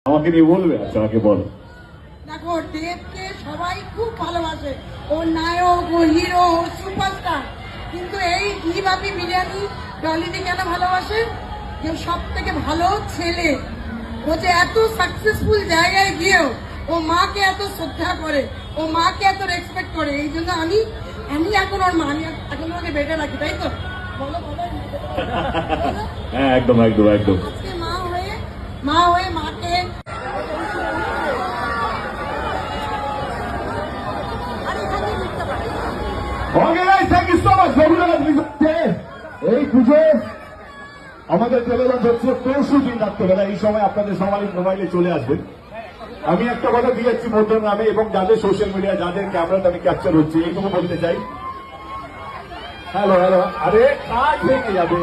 আমাকে নিয়ে বলবে? আচ্ছা আমাকে বলো। দেখো, দেবকে সবাই খুব ভালোবাসে, ও নায়ক, ও হিরো, ও সুপারস্টার। কিন্তু এই ঘি বাপি বিরিয়ানি ডলিদি কেন ভালোবাসে? যে সব থেকে ভালো ছেলে, ও যে এত সাকসেসফুল জায়গায় গিয়েও ও মাকে এত শ্রদ্ধা করে, ও মাকে এত রেসপেক্ট করে। এই জন্য আমি এখন ওর মা, আমি এখন ওকে বেটে রাখি, তাই তো? বলো বলো। হ্যাঁ একদম একদম একদম। আজকে মা হয়ে মাকে এই পুজো আমাদের টেলিভিশন হচ্ছে 64 দিন রাত্রেবেলা। এই সময় আপনাদের সবাই মোবাইলে চলে আসবে। আমি একটা কথা দিয়েছি মধ্যম নামে এবং যাদের সোশ্যাল মিডিয়া, যাদের ক্যামেরাতে আমি ক্যাপচার হচ্ছে, এইটুকু বলতে চাই। হ্যালো হ্যালো, আরে কাজ ভেঙে যাবে।